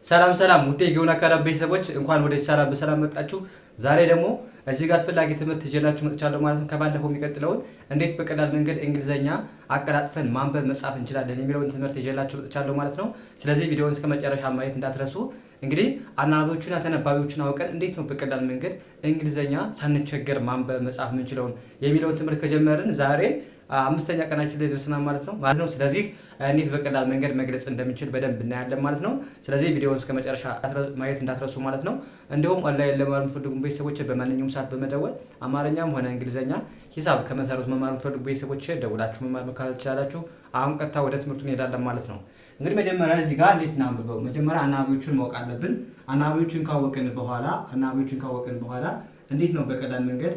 ሰላም ሰላም ውጤ የሆነ አካዳሚ ቤተሰቦች እንኳን ወደ ሰላም በሰላም መጣችሁ። ዛሬ ደግሞ እዚህ ጋር አስፈላጊ ትምህርት ይዤላችሁ መጥቻለሁ ማለት ነው። ከባለፈው የሚቀጥለውን እንዴት በቀላል መንገድ እንግሊዘኛ አቀላጥፈን ማንበብ መጻፍ እንችላለን የሚለውን ትምህርት ይዤላችሁ መጥቻለሁ ማለት ነው። ስለዚህ ቪዲዮውን እስከ መጨረሻ ማየት እንዳትረሱ። እንግዲህ አናባቢዎቹና ተነባቢዎቹን አውቀን እንዴት ነው በቀላል መንገድ እንግሊዘኛ ሳንቸገር ማንበብ መጻፍ የምንችለውን የሚለውን ትምህርት ከጀመርን ዛሬ አምስተኛ ቀናችን ላይ ደርሰናል ማለት ነው። ስለዚህ እንዴት በቀላል መንገድ መግለጽ እንደምንችል በደንብ እናያለን ማለት ነው። ስለዚህ ቪዲዮውን እስከ መጨረሻ ማየት እንዳትረሱ ማለት ነው። እንዲሁም ኦንላይን ለመማር የምትፈልጉ ቤተሰቦች በማንኛውም ሰዓት በመደወል አማርኛም ሆነ እንግሊዘኛ ሂሳብ ከመሰረቱ መማር የምትፈልጉ ቤተሰቦች ደውላችሁ መማር መከታተል ትችላላችሁ። አሁን ቀጥታ ወደ ትምህርቱ እንሄዳለን ማለት ነው። እንግዲህ መጀመሪያ እዚህ ጋር እንዴት እናንብበው? መጀመሪያ አናባቢዎቹን ማወቅ አለብን። አናባቢዎቹን ካወቅን በኋላ እንዴት ነው በቀላል መንገድ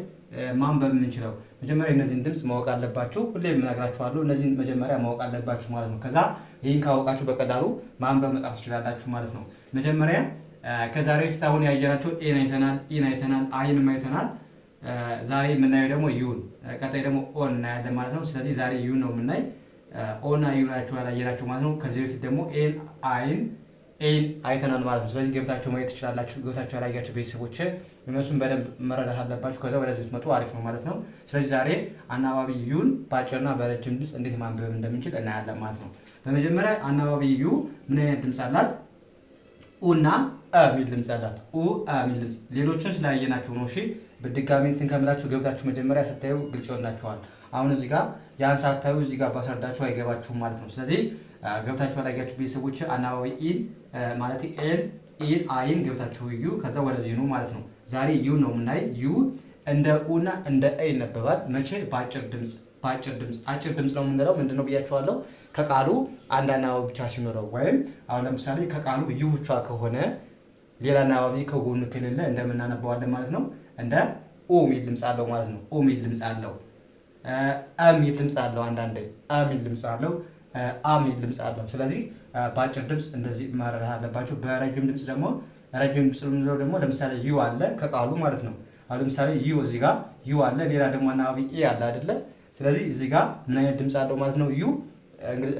ማንበብ የምንችለው? መጀመሪያ እነዚህን ድምጽ ማወቅ አለባችሁ። ሁሌም እነግራችኋለሁ፣ እነዚህን መጀመሪያ ማወቅ አለባችሁ ማለት ነው። ከዛ ይህን ካወቃችሁ በቀላሉ ማንበብ መጻፍ ትችላላችሁ ማለት ነው። መጀመሪያ ከዛሬ በፊት አሁን ያየናቸው ኤን አይተናል፣ ኢን አይተናል፣ አይንም አይተናል። ዛሬ የምናየው ደግሞ ዩን፣ ቀጣይ ደግሞ ኦን እናያለን ማለት ነው። ስለዚህ ዛሬ ዩን ነው የምናይ። ኦና ዩ ናቸው ያላየናቸው ማለት ነው። ከዚህ በፊት ደግሞ ኤን ኤን አይተናል ማለት ነው። ስለዚህ ገብታችሁ ማየት ትችላላችሁ። ገብታችሁ ያላያችሁ ቤተሰቦች እነሱን በደንብ መረዳት አለባችሁ። ከዛ ወደዚህ ብትመጡ አሪፍ ነው ማለት ነው። ስለዚህ ዛሬ አናባቢ ዩን በአጭርና በረጅም ድምፅ እንዴት ማንበብ እንደምንችል እናያለን ማለት ነው። በመጀመሪያ አናባቢ ዩ ምን አይነት ድምፅ አላት? ኡና አ ሚል ድምፅ አላት። ኡ አ ሚል ድምፅ። ሌሎችን ስላየናችሁ ነው። እሺ በድጋሚ እንትን ከምላችሁ ገብታችሁ መጀመሪያ ስታዩ ግልጽ ይሆንላችኋል። አሁን እዚህ ጋር ያን ሳታዩ እዚህ ጋር ባስረዳችሁ አይገባችሁም ማለት ነው። ስለዚህ ገብታችሁ ያላያችሁ ቤተሰቦች አናባቢ ኢን ማለት ኤን ኢን አይን ገብታችሁ ዩ ከዛ ወደዚህ ነው ማለት ነው። ዛሬ ዩ ነው የምናይ። ዩ እንደ ኡና እንደ ኤ ይነበባል። መቼ? በአጭር ድምፅ። አጭር ድምፅ ነው የምንለው ምንድነው ብያችኋለሁ። ከቃሉ አንድ አናባቢ ብቻ ሲኖረው ወይም አሁን ለምሳሌ ከቃሉ ዩ ብቻ ከሆነ ሌላ አናባቢ ከጎኑ ከሌለ እንደምናነባዋለን ማለት ነው። እንደ ኦ ሚል ድምፅ አለው ማለት ነው። ኦ ሚል ድምፅ አለው። አ ሚል ድምፅ አለው። አንዳንዴ አ ሚል ድምፅ አለው። አ ሚል ድምፅ አለው። ስለዚህ በአጭር ድምፅ እንደዚህ መረዳት አለባችሁ። በረጅም ድምፅ ደግሞ ረጅም ድምፅ የምንለው ደግሞ ለምሳሌ ዩ አለ ከቃሉ ማለት ነው። አሁን ለምሳሌ ዩ እዚህ ጋር ዩ አለ፣ ሌላ ደግሞ አናባቢ ኤ አለ አይደለ? ስለዚህ እዚህ ጋር ምን አይነት ድምፅ አለው ማለት ነው? ዩ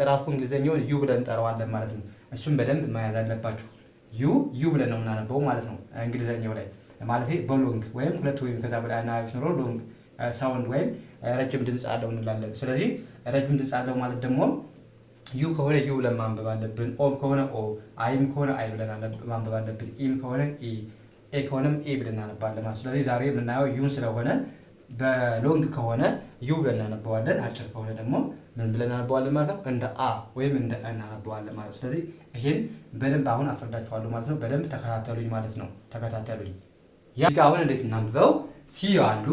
ራሱ እንግሊዘኛውን ዩ ብለን እንጠራዋለን ማለት ነው። እሱም በደንብ መያዝ አለባችሁ። ዩ ብለን ነው የምናነበው ማለት ነው። እንግሊዘኛው ላይ ማለት በሎንግ ወይም ሁለት ወይም ከዛ በላይ አናባቢ ሲኖረው ሎንግ ሳውንድ ወይም ረጅም ድምፅ አለው እንላለን። ስለዚህ ረጅም ድምፅ አለው ማለት ደግሞ ዩ ከሆነ ዩ ብለን ማንበብ አለብን። ኦም ከሆነ ኦ፣ አይም ከሆነ አይ ብለን ማንበብ አለብን። ኢም ከሆነ ኢ፣ ኤ ከሆነም ኤ ብለን እናነባለን ማለት። ስለዚህ ዛሬ የምናየው ዩን ስለሆነ በሎንግ ከሆነ ዩ ብለን እናነበዋለን። አጭር ከሆነ ደግሞ ምን ብለን እናነበዋለን ማለት ነው? እንደ አ ወይም እንደ እ እናነበዋለን ማለት ነው። ስለዚህ ይሄን በደንብ አሁን አስረዳችኋለሁ ማለት ነው። በደንብ ተከታተሉኝ ማለት ነው። ተከታተሉኝ። ያ አሁን እንዴት እናንብበው? ሲ አሉ፣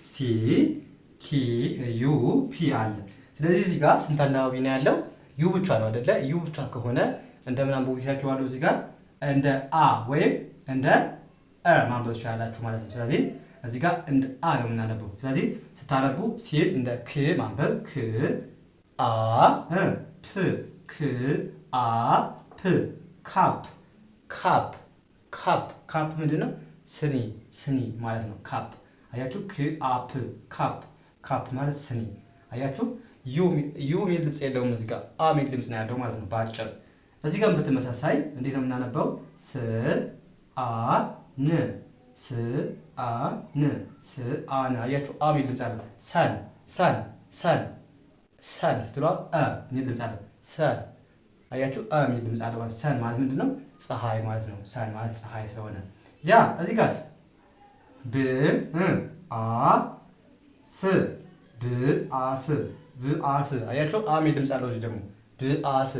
ሲ፣ ኪ፣ ዩ፣ ፒ አለ። ስለዚህ እዚህ ጋር ስንት አናባቢ ነው ያለው? ዩ ብቻ ነው አይደለ? ዩ ብቻ ከሆነ እንደምን አንብቡ ይታችኋለሁ። እዚህ ጋር እንደ አ ወይም እንደ እ ማንበብ ትችላላችሁ ማለት ነው። ስለዚህ እዚህ ጋር እንደ አ ነው የምናነበው። ስለዚህ ስታነቡ ሲል እንደ ክ ማንበብ ክ አ ፕ ክ አ ፕ ካፕ ካፕ ካፕ ካፕ ምንድን ነው? ስኒ ማለት ነው። ካፕ አያችሁ? ክ አ ፕ ካፕ ካፕ ማለት ስኒ አያችሁ? ዩ ሚል ድምፅ የለውም እዚህ ጋር አ ሚል ድምፅ ነው ያለው ማለት ነው በአጭር። እዚህ ጋር በተመሳሳይ እንዴት ነው የምናነበው? ስ አ ን ስ አ ን ስ አ ን አያችሁ? አ ሚል ድምፅ አለው። ሰን ስትሏ አ ሚል ድምፅ አለው። ሰን አያችሁ? አ ሚል ድምፅ አለው። ሰን ማለት ምንድን ነው? ፀሐይ ማለት ነው። ሰን ማለት ፀሐይ ስለሆነ ያ እዚህ ጋርስ ብ አ ስ ብአስ ብአስ አያቸው? አ ሚል ድምፅ አለው። እዚህ ደግሞ ብአስ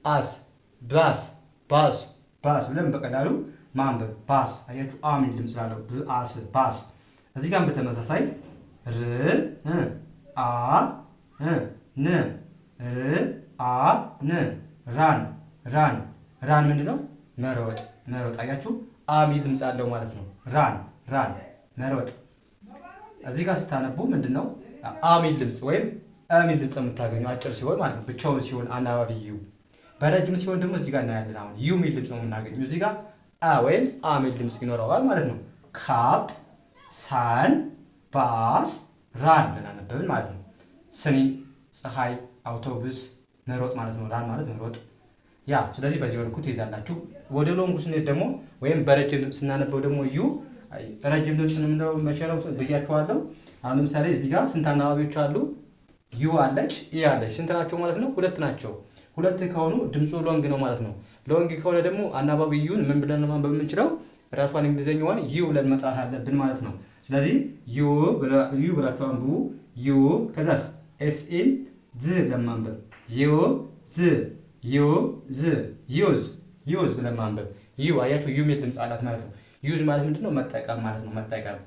አስ ባስ ብለን በቀላሉ ማንበብ ባስ አያችሁ? አ ሚል ድምፅ አለው። ብአስ ባስ። እዚህ ጋር በተመሳሳይ ር አ ን ራን ምንድነው? መሮጥ አያችሁ? አ ሚል ድምፅ አለው ማለት ነው። ራን መሮጥ። እዚህ ጋር ስታነቡ ምንድነው? አ ሚል ድምፅ ወይም አ ሚል ድምፅ የምታገኙ አጭር ሲሆን ማለት ነው። ብቻውን ሲሆን አናባቢ ዩ፣ በረጅም ሲሆን ደግሞ እዚህ ጋር እናያለን። አሁን ዩ ሚል ድምፅ ነው የምናገኘው። እዚህ ጋር አ ወይም አ ሚል ድምፅ ይኖረዋል ማለት ነው። ካፕ፣ ሳን፣ ባስ፣ ራን ብለን አነበብን ማለት ነው። ስኒ፣ ፀሐይ፣ አውቶቡስ፣ መሮጥ ማለት ነው። ራን ማለት መሮጥ። ያ። ስለዚህ በዚህ መልኩ ትይዛላችሁ። ወደ ሎንጉ ስንሄድ ደግሞ ወይም በረጅም ድምፅ ስናነበው ደግሞ ዩ ረጅም ድምፅ ስንምንለው መቼ ነው ብያችኋለሁ። አሁን ለምሳሌ እዚህ ጋር ስንት አናባቢዎች አሉ? ዩ አለች፣ ኢ አለች። ስንት ናቸው ማለት ነው? ሁለት ናቸው። ሁለት ከሆኑ ድምፁ ሎንግ ነው ማለት ነው። ሎንግ ከሆነ ደግሞ አናባቢ ዩን ምን ብለን ነው ማንበብ የምንችለው? ራሷን እንግሊዝኛዋን ዩ ብለን መጥራት አለብን ማለት ነው። ስለዚህ ዩ ብላችሁ አንብቡ። ዩ ከዛስ ኤስኢን ዝ ብለን ማንበብ ዩ ዝ ዩ ዝ ዩዝ ዩዝ ብለን ማንበብ። ዩ አያችሁ ዩ የሚል ድምፅ አላት ማለት ነው። ዩዝ ማለት ምንድነው? መጠቀም ማለት ነው። መጠቀም።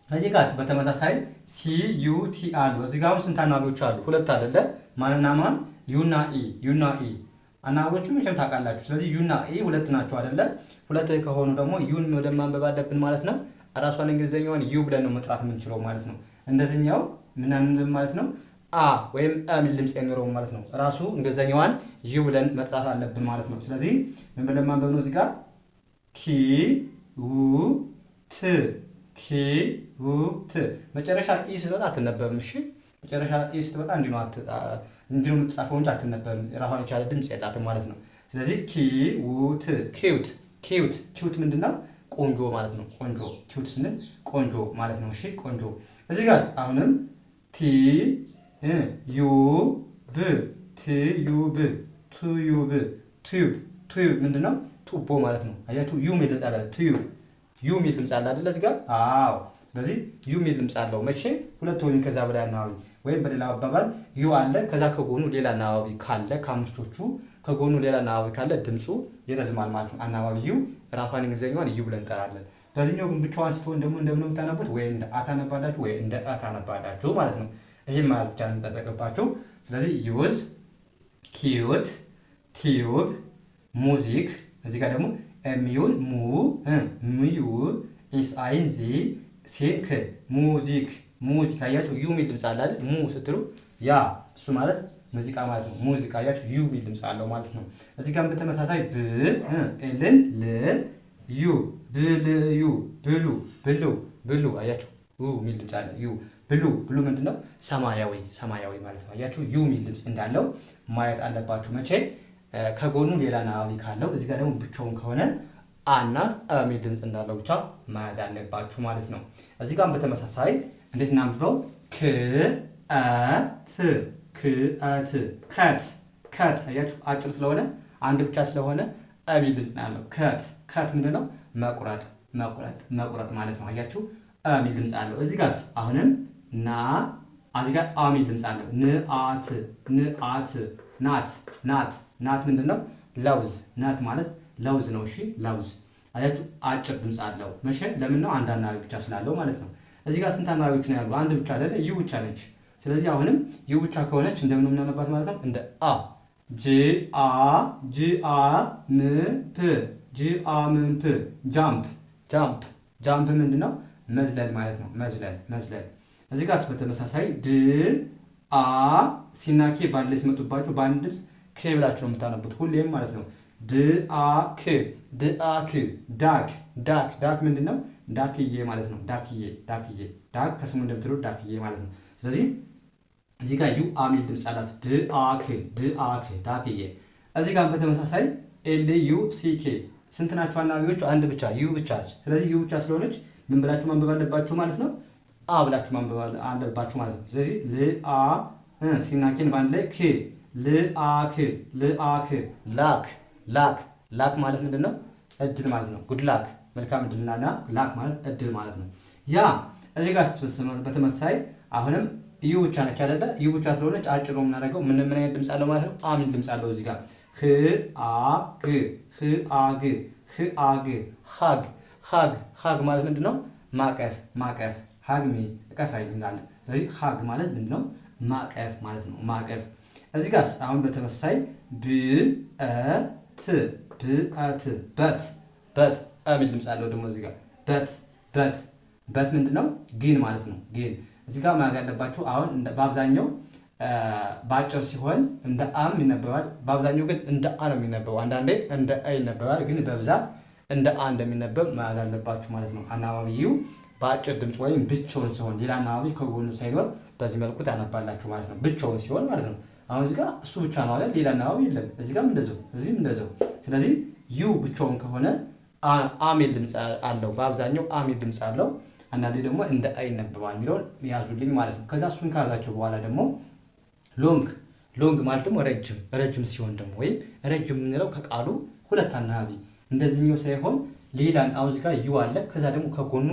እዚህ ጋር በተመሳሳይ ሲ ዩ ቲ አሉ። እዚህ ጋር አሁን ስንት አናባቢዎች አሉ? ሁለት አይደለ? ማንና ማን? ዩና ኢ ዩና ኢ አናባቢዎቹ መቼም ታውቃላችሁ። ስለዚህ ዩና ኢ ሁለት ናቸው አይደለ? ሁለት ከሆኑ ደግሞ ዩን ወደ ማንበብ አለብን ማለት ነው። ራሷን እንግሊዝኛዋን ዩ ብለን ነው መጥራት የምንችለው ማለት ነው። እንደዚህኛው ምን አንልም ማለት ነው። አ ወይም አ የሚል ድምፅ አይኖረውም ማለት ነው። ራሱ እንግሊዝኛዋን ዩ ብለን መጥራት አለብን ማለት ነው። ስለዚህ ምን ብለን ማንበብ ነው? እዚህ ጋር ኪ ው ት ኪ ው ት መጨረሻ ኢ ስትወጣ አትነበብም። እሺ መጨረሻ ኢ ስትወጣ እንዲህ ነው የምትጻፈው እንጂ አትነበብም። ራሷን የቻለ ድምፅ የላትም ማለት ነው። ስለዚህ ኪ ው ት ኪዩት ኪዩት ኪዩት ምንድነው? ቆንጆ ማለት ነው። ቆንጆ ኪዩት ስንል ቆንጆ ማለት ነው። እሺ ቆንጆ። እዚህ ጋር አሁንም ቲ ዩ ብ ቲ ዩ ብ ቱ ዩ ብ ቱዩብ ቱዩብ ምንድነው? ቱቦ ማለት ነው። አያችሁ ዩ የሚል ድምፅ አለ። ቱዩብ ዩ የሚል ድምፅ አለ አይደል? እዚህ ጋር አዎ። ስለዚህ ዩ የሚል ድምፅ አለው። መቼ? ሁለት ወይም ከዛ በላይ አናባቢ ወይም በሌላ አባባል ዩ አለ፣ ከዛ ከጎኑ ሌላ አናባቢ ካለ ከአምስቶቹ ከጎኑ ሌላ አናባቢ ካለ ድምፁ ይረዝማል ማለት ነው። አናባቢ ዩ ራሷን እንግሊዝኛዋን ዩ ብለን እንጠራለን። በዚህኛው ግን ብቻዋን ስትሆን ደግሞ እንደምን ነው የምታነቡት? ወይ እንደ አ ታነባላችሁ ወይ እንደ አ ታነባላችሁ ማለት ነው። ይህም ማለት ብቻ ነው የሚጠበቅባችሁ። ስለዚህ ዩዝ ኪዩት ቲዩብ ሙዚክ እዚህ ጋር ደግሞ ኤምዩን ሙ ሚዩ ኢስአይን ዚ ሲንክ ሙዚክ ሙዚቃ አያችሁ ዩ የሚል ድምፅ አለ አይደል? ሙ ስትሉ ያ እሱ ማለት ሙዚቃ ማለት ነው። ሙዚቃ አያችሁ ዩ የሚል ድምፅ አለው ማለት ነው። እዚህ ጋር በተመሳሳይ ብ ኤልን ል ዩ ብልዩ ብሉ ብሉ ብሉ አያችሁ ዩ የሚል ድምፅ አለ። ዩ ብሉ ብሉ ምንድነው? ሰማያዊ ሰማያዊ ማለት ነው። አያችሁ ዩ የሚል ድምፅ እንዳለው ማየት አለባችሁ። መቼ? ከጎኑ ሌላ አናባቢ ካለው። እዚህ ጋር ደግሞ ብቻውን ከሆነ አና የሚል ድምፅ እንዳለው ብቻ መያዝ አለባችሁ ማለት ነው። እዚህ ጋር በተመሳሳይ እንዴት እናንብበው? ክአት ክአት ከት ከት አያችሁ አጭር ስለሆነ አንድ ብቻ ስለሆነ የሚል ድምፅ ነው ያለው። ከት ከት ምንድነው? መቁረጥ መቁረጥ መቁረጥ ማለት ነው። አያችሁ የሚል ድምፅ አለው። እዚህ ጋርስ አሁንም ና እዚህ ጋር የሚል ድምፅ አለው። ንአት ንአት ናት ናት ናት ምንድነው? ለውዝ ናት ማለት ለውዝ ነው። እሺ ለውዝ አያችሁ አጭር ድምፅ አለው። መቼ? ለምን ነው? አንድ አናባቢ ብቻ ስላለው ማለት ነው። እዚህ ጋር ስንት አናባቢዎች ነው ያሉ? አንድ ብቻ አይደለ? ዩ ብቻ ነች። ስለዚህ አሁንም ዩ ብቻ ከሆነች እንደምን ነው የምናነባት ማለት ነው? እንደ አ ጂአ ም ፕ ጂአ ም ፕ ጃምፕ ጃምፕ ጃምፕ ምንድነው? መዝለል ማለት ነው። መዝለል መዝለል። እዚህ ጋርስ በተመሳሳይ ድ አ ሲና ኬ ባንድ ላይ ሲመጡባችሁ በአንድ ድምፅ ኬ ብላችሁ ነው የምታነቡት ሁሌም ማለት ነው። ድአክ ድአክ ዳክ ዳክ ዳክ ምንድነው? ዳክዬ ማለት ነው። ዳክዬ ዳክዬ ዳክ ከስሙ እንደምትሉት ዳክዬ ማለት ነው። ስለዚህ እዚህ ጋር ዩ አሚል ድምፅ አላት። ድአክ ድአክ ዳክዬ። እዚህ ጋር በተመሳሳይ ኤል ዩ ሲ ኬ ስንት ናቸው አናባቢዎቹ? አንድ ብቻ ዩ ብቻ ነች። ስለዚህ ዩ ብቻ ስለሆነች ምን ብላችሁ ማንበብ አለባችሁ ማለት ነው? አ ብላችሁ ማንበብ አለባችሁ ማለት ነው። ስለዚህ ልአ ሲና ኬን በአንድ ላይ ክ ልአክ ልአክ ላክ ላክ ላክ ማለት ምንድን ነው? እድል ማለት ነው። ጉድ ላክ መልካም እድልና ላክ ማለት እድል ማለት ነው። ያ እዚህ ጋር በተመሳይ አሁንም ዩ ብቻ ነች አይደለ? ዩ ብቻ ስለሆነች አጭር ነው የምናደርገው። ምን አይነት ድምፅ አለው ማለት ነው? አ የሚል ድምፅ አለው እዚህ ጋር ህአግ ህአግ ህአግ ሀግ ሀግ ሀግ ማለት ምንድን ነው? ማቀፍ ማቀፍ ሀግ ሚ እቀፍ አይልናል። ስለዚህ ሀግ ማለት ምንድን ነው? ማቀፍ ማለት ነው። ማቀፍ። እዚህ ጋር አሁን በተመሳሳይ ብአት ብአት በት በት የሚል ድምፅ አለው ደግሞ እዚህ ጋር በት በት በት ምንድን ነው? ግን ማለት ነው። ግን እዚህ ጋር ማለት ያለባችሁ አሁን በአብዛኛው በአጭር ሲሆን እንደ አም ይነበባል። በአብዛኛው ግን እንደ አ ነው የሚነበበው። አንዳንዴ እንደ አ ይነበባል፣ ግን በብዛት እንደ አ እንደሚነበብ ማለት አለባችሁ ማለት ነው። አናባቢው በአጭር ድምፅ ወይም ብቻውን ሲሆን ሌላ አናባቢ ከጎኑ ሳይኖር በዚህ መልኩ ታነባላችሁ ማለት ነው። ብቻውን ሲሆን ማለት ነው። አሁን እዚህ ጋር እሱ ብቻ ነው አይደል? ሌላ አናባቢ የለም። እዚህ ጋርም እንደዛው፣ እዚህም እንደዛው። ስለዚህ ዩ ብቻውን ከሆነ አሚል ድምፅ አለው። በአብዛኛው አሚል ድምፅ አለው። አንዳንዴ ደግሞ እንደ አይ ይነበባል የሚለውን ያዙልኝ ማለት ነው። ከዛ እሱን ካዛቸው በኋላ ደግሞ ሎንግ ማለት ደግሞ ረጅም ሲሆን ደግሞ ወይም ረጅም የምንለው ከቃሉ ሁለት አናባቢ እንደዚህኛው ሳይሆን ሌላን አሁን እዚህ ጋር ዩ አለ። ከዛ ደግሞ ከጎኑ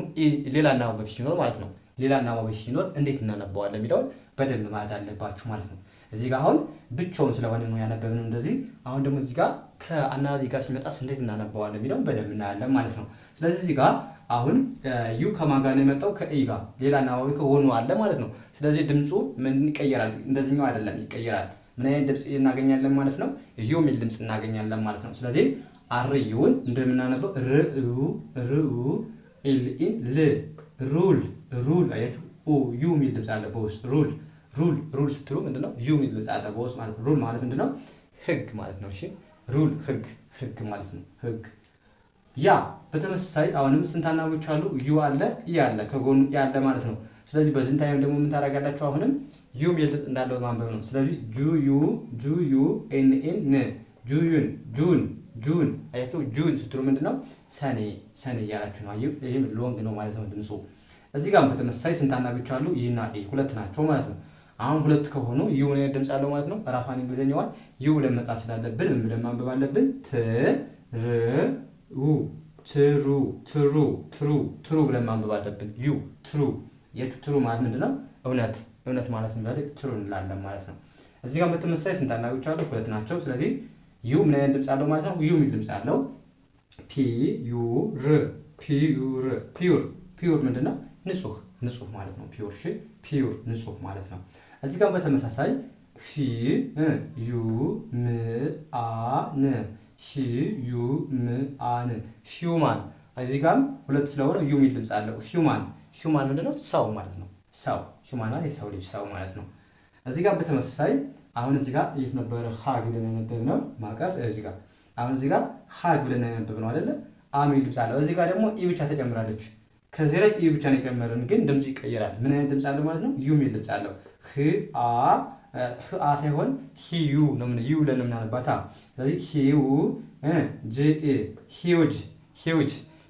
ሌላ አናባቢ ሲኖር ማለት ነው። ሌላ አናባቢ ሲኖር እንዴት እናነባዋለን የሚለውን በደንብ መያዝ አለባችሁ ማለት ነው። እዚህ ጋር አሁን ብቻውን ስለሆነ ነው ያነበብነው እንደዚህ። አሁን ደግሞ እዚህ ጋር ከአናባቢ ጋር ሲመጣስ እንዴት እናነባዋለን የሚለውን በደንብ እናያለን ማለት ነው። ስለዚህ እዚህ ጋር አሁን ዩ ከማን ጋር ነው የመጣው? ከኢ ጋር ሌላ አናባቢ ከጎኑ አለ ማለት ነው። ስለዚህ ድምፁ ምን ይቀየራል? እንደዚህኛው አይደለም፣ ይቀየራል። ምን አይነት ድምፅ እናገኛለን ማለት ነው? ዩ የሚል ድምፅ እናገኛለን ማለት ነው። ስለዚህ አርዩን እንደምናነበው ርኡ ኤልኢን ሩል አያችሁ፣ ዩ የሚል ድምፅ አለ በውስጥ ሩል ስትሉ ምንድነው? ዩ የሚል ድምፅ አለ በውስጥ ማለት ነው። ሩል ማለት ምንድነው? ህግ ማለት ነው። እሺ ሩል ህግ ማለት ነው። ህግ ያ በተመሳሳይ አሁንም ስንት አናባቢዎች አሉ? ዩ አለ፣ ኢ አለ፣ ከጎኑ ያለ ማለት ነው። ስለዚህ በዚህ ታይም ደግሞ ምን ታደርጋላችሁ? አሁንም ዩ የሚል ድምፅ እንዳለው ማንበብ ነው። ስለዚህ ጁዩ ኤን ጁን አያችሁ፣ ጁን ስትሉ ምንድነው? ሰኔ እያላችሁ ነው። ይህም ሎንግ ነው ማለት ነው ድምፁ። እዚህ ጋር በተመሳሳይ ስንት አናባቢዎች አሉ? ይና ኤ ሁለት ናቸው ማለት ነው። አሁን ሁለት ከሆኑ ዩ ምን አይነት ድምፅ አለው ማለት ነው? ራሷን እንግሊዝኛዋን ዩ ብለን መጥራት ስላለብን ምን ብለን ማንበብ አለብን? ትሩ ብለን ማንበብ አለብን። ዩ ትሩ ማለት ምንድነው? እውነት ማለት ነው። ትሩ እንላለን ማለት ነው። እዚህ ጋር በተመሳሳይ ስንት አናባቢዎች አሉ? ሁለት ናቸው። ስለዚህ ዩ ምን አይነት ድምፅ አለው ማለት ነው? ዩ የሚል ድምፅ አለው። ፒዩር ምንድነው? ንጹህ ማለት ነው። ፒዩር ንጹህ ማለት ነው። እዚህ ጋር በተመሳሳይ ሂዩማን እዚህ ጋር ሁለት ስለሆነ ዩ የሚል ድምፅ አለው። ሂዩማን ምንድነው? ሰው ማለት ነው። ሂዩማን የሰው ልጅ ሰው ማለት ነው። እዚህ ጋር በተመሳሳይ አሁን እዚህ ጋር የት ነበረ? ሀግ ብለን ያነበብነው ማቀፍ እዚህ ጋር አሁን እዚህ ጋር ሀግ ብለን ያነበብነው አይደለ? የሚል ድምፅ አለው። እዚህ ጋር ደግሞ ኢ ብቻ ተጨምራለች። ከዚህ ላይ ኢ ብቻ ነው የጨመርን፣ ግን ድምፁ ይቀየራል። ምን አይነት ድምፅ አለው ማለት ነው? ዩ የሚል ድምፅ አለው። ህአ ሳይሆን ሂዩ ነው። ምን ዩ ብለን የምናነባታ። ስለዚህ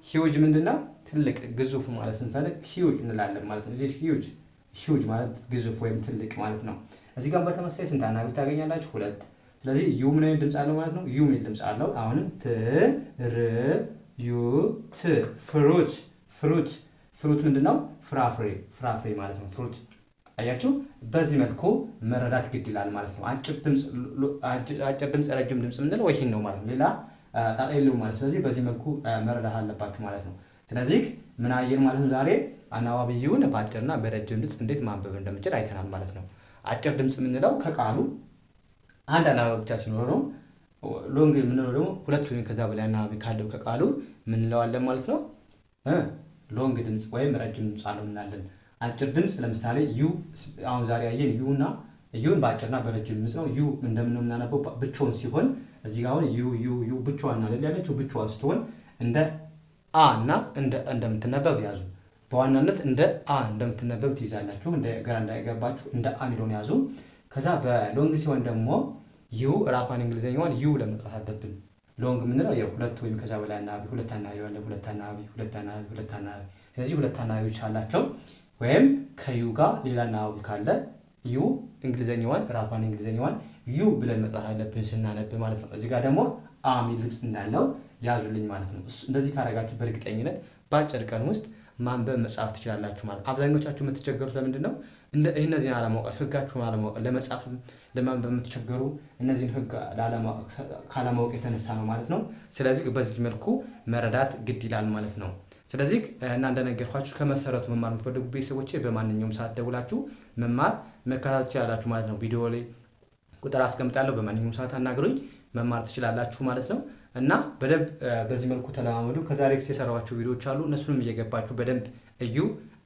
ሂዩጅ ምንድነው? ትልቅ ግዙፍ ማለት ስንፈልግ ሂዩጅ እንላለን ማለት ነው። እዚህ ሂዩጅ ማለት ግዙፍ ወይም ትልቅ ማለት ነው። እዚህ ጋር በተመሳሳይ ስንት አናባቢ ታገኛላችሁ? ሁለት። ስለዚህ ዩ ምን አይነት ድምፅ አለው ማለት ነው? ዩ የሚል ድምፅ አለው። አሁንም ፍሩት ምንድነው? ፍራፍሬ ማለት ነው። ፍሩት አያችሁ። በዚህ መልኩ መረዳት ግድ ይላል ማለት ነው። አጭር ድምፅ ረጅም ድምፅ የምንለው ይሄን ነው ማለት ነው። ሌላ ጣጣ የለውም ማለት። ስለዚህ በዚህ መልኩ መረዳት አለባችሁ ማለት ነው። ስለዚህ ምን አየን ማለት ነው? ዛሬ አናባቢውን በአጭርና በረጅም ድምፅ እንዴት ማንበብ እንደምንችል አይተናል ማለት ነው። አጭር ድምፅ የምንለው ከቃሉ አንድ አናባቢ ብቻ ሲኖር ነው። ሎንግ የምንለው ደግሞ ሁለት ወይም ከዛ በላይ አናባቢ ካለው ከቃሉ ምን እንለዋለን ማለት ነው? ሎንግ ድምፅ ወይም ረጅም ድምፅ አለው እንላለን። አጭር ድምፅ ለምሳሌ ዩ አሁን ዛሬ ያየን ዩን በአጭርና በረጅም ድምፅ ነው። ዩ እንደምን የምናነበው ብቻውን ሲሆን እዚህ ጋር አሁን ዩ ብቻዋን አይደል ያለችው? ብቻዋን ስትሆን እንደ አ እና እንደምትነበብ ያዙ። በዋናነት እንደ አ እንደምትነበብ ትይዛላችሁ። እንደ ግራ እንዳይገባችሁ እንደ አ ሚለውን ያዙ። ከዛ በሎንግ ሲሆን ደግሞ ዩ ራሷን እንግሊዝኛዋን ዩ ለመጥራት አለብን። ሎንግ የምንለው ያው ሁለት ወይም ከዛ በላይ አናባቢ ሁለት አናባቢ አለ። ሁለት አናባቢ ስለዚህ ሁለት አናባቢዎች አላቸው። ወይም ከዩ ጋር ሌላ አናባቢ ካለ ዩ እንግሊዝኛዋን ራሷን እንግሊዝኛዋን ዩ ብለን መጥራት አለብን ስናነብ ማለት ነው። እዚህ ጋር ደግሞ አ ሚል ድምፅ እንዳለው ያዙልኝ ማለት ነው። እንደዚህ ካደረጋችሁ በእርግጠኝነት በአጭር ቀን ውስጥ ማንበብ መጻፍ ትችላላችሁ ማለት። አብዛኞቻችሁ የምትቸገሩት ለምንድን ነው? እነዚህን አለማወቅ፣ ህጋችሁን አለማወቅ፣ ለመጻፍ ለማንበብ የምትቸገሩ እነዚህን ህግ ካለማወቅ የተነሳ ነው ማለት ነው። ስለዚህ በዚህ መልኩ መረዳት ግድ ይላል ማለት ነው። ስለዚህ እና እንደነገርኳችሁ ከመሰረቱ መማር የምትፈልጉ ቤተሰቦቼ በማንኛውም ሰዓት ደውላችሁ መከታተል ትችላላችሁ ማለት ነው። ቪዲዮ ላይ ቁጥር አስቀምጣለሁ። በማንኛውም ሰዓት አናግሩኝ መማር ትችላላችሁ ማለት ነው። እና በደንብ በዚህ መልኩ ተለማመዱ። ከዛሬ በፊት የሰራኋቸው ቪዲዮዎች አሉ። እነሱንም እየገባችሁ በደንብ እዩ።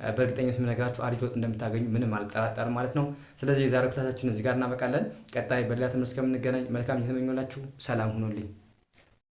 በእርግጠኝነት የምነግራችሁ አሪፍ ለውጥ እንደምታገኙ ምንም አልጠራጠርም ማለት ነው። ስለዚህ የዛሬው ክላሳችን እዚህ ጋር እናበቃለን። ቀጣይ በሌላ ትምህርት እስከምንገናኝ መልካም እየተመኘሁላችሁ ሰላም ሁኑልኝ።